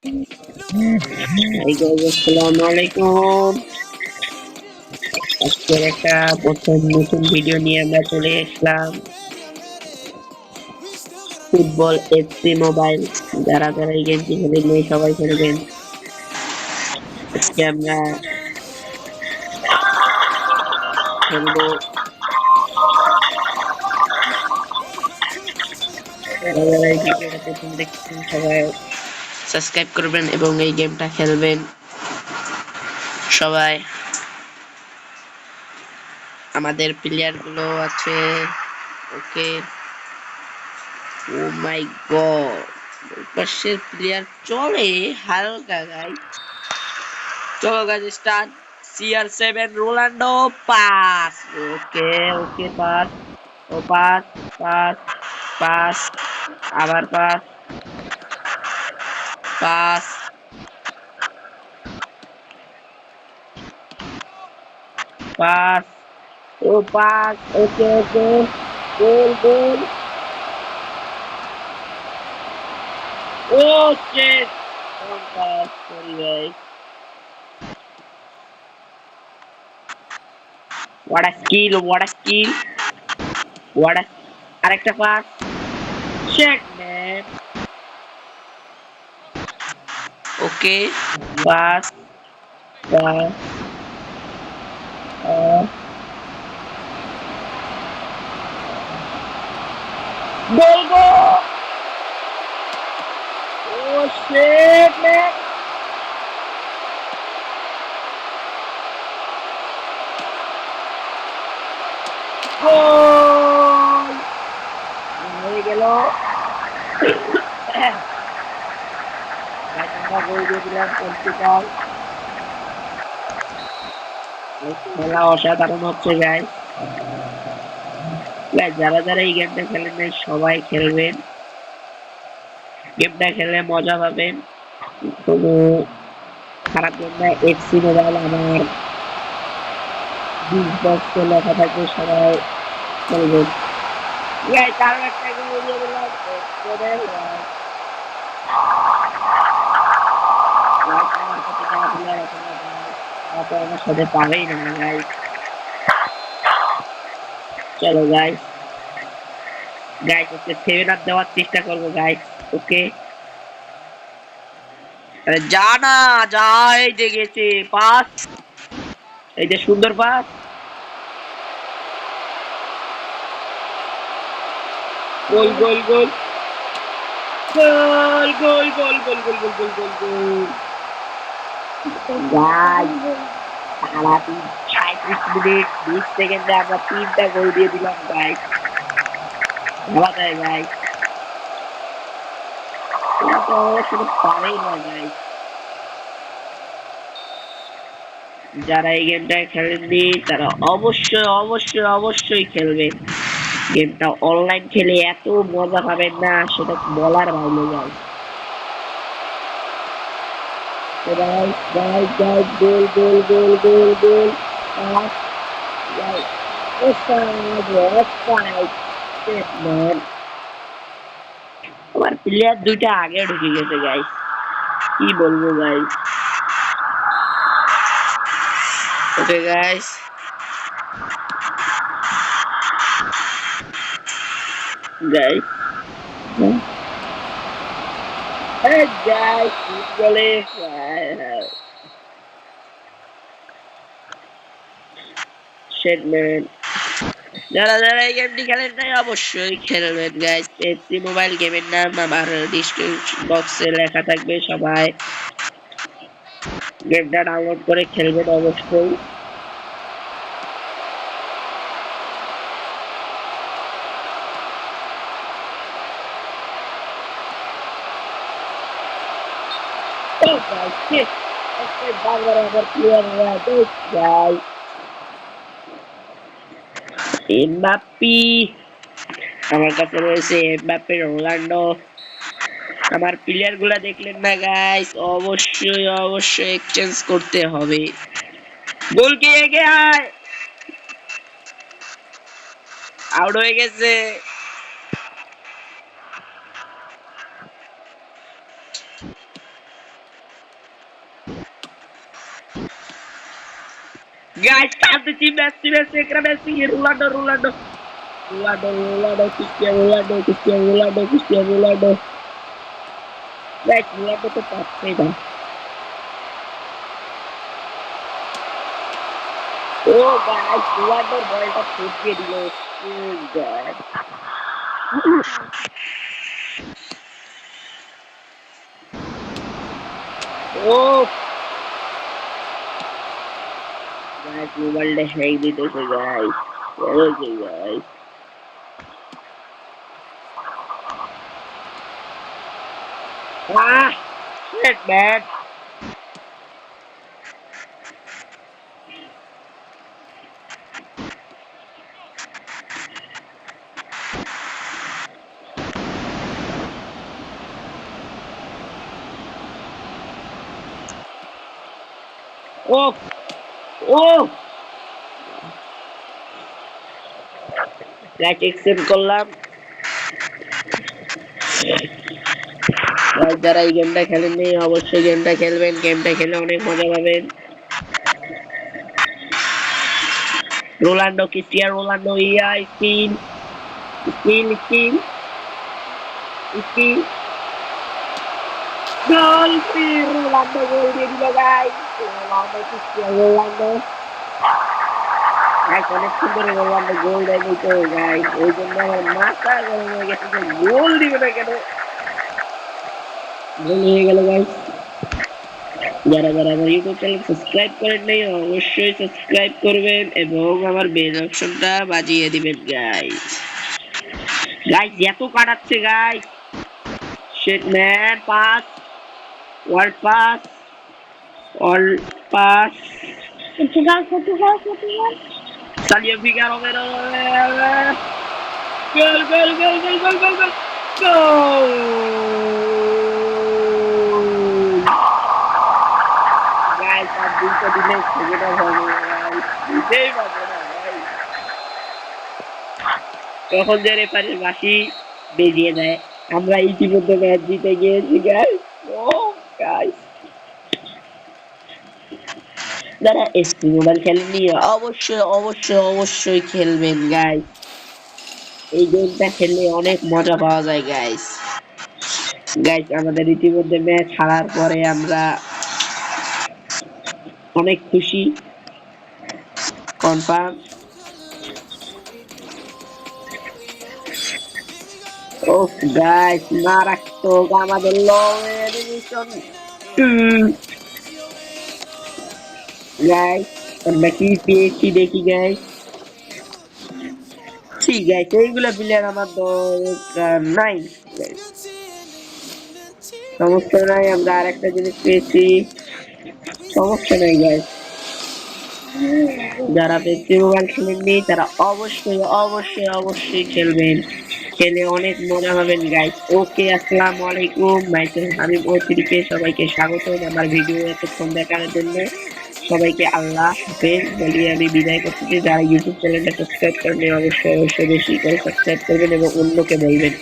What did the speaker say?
এই guys, আসসালামু আলাইকুম। আজকের একটা প্রথম নতুন ভিডিও নিয়ে আমরা চলে আসলাম। ফুটবল এফসি মোবাইল, যারা যারা এই গেমটি খেলেন সবাই খেলবেন। আজকে আমরা খেলবো। যারা যারা এই ভিডিওটা প্রথম দেখছেন সবাই সাবস্ক্রাইব করবেন এবং এই গেমটা খেলবেন সবাই। আমাদের প্লেয়ার গুলো আছে। ওকে, ও মাই গড, পাশের প্লেয়ার চলে হালকা গাই। চলো guys start. CR7 Ronaldo pass. Okay okay, pass. Oh pass, pass, pass, আবার pass, pass, pass, oh pass. Okay okay, goal goal. Oh shit, pass sorry ভাই। What a skill, what a skill, what a, আরেকটা pass. Shit man. Okay, pass, pass, goal goal. Oh shit man. Goal হয়ে গেল। Guys আমরা গোল দিয়ে দিলাম Portugal. খেলা অসাধারণ হচ্ছে গাইস। গাইস যারা যারা এই গেমটা খেলেন নাই সবাই খেলবেন। গেমটা খেলে মজা পাবেন। কোনো খারাপ গেম না। এফসি মোবাইল আমার বিগ বক্সে লেখা থাকবে, সবাই খেলবেন। গাইস আরো একটা গোল দিয়ে দিলাম। গাইস আমার সাথে যারা প্লেয়ার আছে না গাইস, তারা তো আমার সাথে পাবেই না গাইস। চলো গাইস, গাইস ওকে 7 আপ দেওয়ার চেষ্টা করবো গাইস। ওকে, আরে যা না, যা। এই যে গেছে পাস, এই যে সুন্দর pass. Goal goal goal, goal goal goal goal goal goal goal goal গোল। গাইস সারা 37 মিনিট 20 সেকেন্ডে আমরা 3টা গোল দিয়ে দিলাম গাইস। ভাবা যায় গাইস, এরা তো আমাদের সাথে পারেই না গাইস। যারা এই গেমটা খেলেননি তারা অবশ্যই অবশ্যই অবশ্যই খেলবে। গেমটা অনলাইন খেলে এত মজা পাবেন না, সেটা বলার বাইরে যায়। Guys guys guys, goal goal goal goal goal. Pass, guys offside, offside. Shit man, আমার প্লেয়ার দুইটা আগে ঢুকে গেছে গাইস, কি বলবো গাইস। ওকে গাইস, গাইস, এই গাইস কি বলে। শিট ম্যান, যারা যারা এই গেমটি খেলেন নাই অবশ্যই খেলবেন গাইস। এফসি মোবাইল গেমের নাম আমার ডিসক্রিপশন বক্সে লেখা থাকবে, সবাই গেমটা ডাউনলোড করে খেলবেন অবশ্যই। Oh guys, shit! Okay, বারবার আবার প্লেয়ার গাইস। এমবাপ্পি, আমার কাছে রয়েছে এমবাপ্পে, রোনাল্ডো। আমার প্লেয়ার গুলা দেখলেন না গাইস, অবশ্যই অবশ্যই এক্সচেঞ্জ করতে হবে। গোল কে এগে আয়, আউট হয়ে গেছে। Guys, টানতেছি মেসি মেসি এখানে Messi Ronaldo Ronaldo Ronaldo Ronaldo Cristiano Ronaldo Cristiano Ronaldo Cristiano Ronaldo guys Ronaldo তো পাচ্ছেই না ও গাইস রোনাল্ডোর বলটা ফিরিয়ে দিল ও গড ও গাইস মোবাইলটা হ্যাং দিতেছে guys okay guys ah shit man oh oh like except করলাম আর যারা এই গেমটা খেলেননি অবশ্যই গেমটা খেলবেন গেমটা খেলে অনেক মজা পাবেন রোনাল্ডো ক্রিস্টিয়ানো রোনাল্ডো ইয়া স্কিল গোল রোনাল্ডো গোল দিয়ে দিল guys Ronaldo Cristiano Ronaldo guys অনেক সুন্দর রোনাল্ডো গোল দেয় তো গাইস ওই জন্য আমার মাথা গরম হয়ে গেছে যে গোল দিবে না কেন গোল হয়ে গেল গাইস যারা যারা আমার ইউটিউব চ্যানেল সাবস্ক্রাইব করেন নাই অবশ্যই সাবস্ক্রাইব করবেন এবং আমার বেল অপশনটা বাজিয়ে দিবেন গাইস গাইস এত কাটাচ্ছে guys shit man pass world pass Portugal. Salió Figaro, pero gol. Gol. Guys, আর দুইটা দিলে সেটা হবে guys দিতেই পারবে না guys তখন যে রেফারির বাঁশি বেজিয়ে দেয় আমরা ইতিমধ্যে ম্যাচ জিতে গিয়েছি guys oh guys যারা এসপি মোবাইল খেলেননি অবশ্যই খেলবেন গাইস এই গেমটা খেললে অনেক মজা পাওয়া যায় গাইস আমাদের ইতিমধ্যে ম্যাচ হারার পরে আমরা অনেক খুশি কনফার্ম ও গাইস মারাত্মক আমাদের লং এলিমিনেশন গাইস আমরা কি পেয়েছি দেখি গাইস ঠিক আছে এইগুলা প্লেয়ার আমার দরকার নাই সমস্যা নাই আমরা আরেকটা জিনিস পেয়েছি সমস্যা নাই গাইস যারা পেয়েছি মোবাইল খেলেননি তারা অবশ্যই খেলবেন খেলে অনেক মজা পাবেন গাইস ওকে আসসালামু আলাইকুম আমি ওটিকে সবাইকে স্বাগতম আমার ভিডিও এতক্ষণ দেখার জন্য সবাইকে আল্লাহ হাফেজ বলি আমি বিদায় করতেছি যারা ইউটিউব চ্যানেলটা সাবস্ক্রাইব করেন অবশ্যই বেশি করে সাবস্ক্রাইব করবেন এবং অন্যকে বলবেন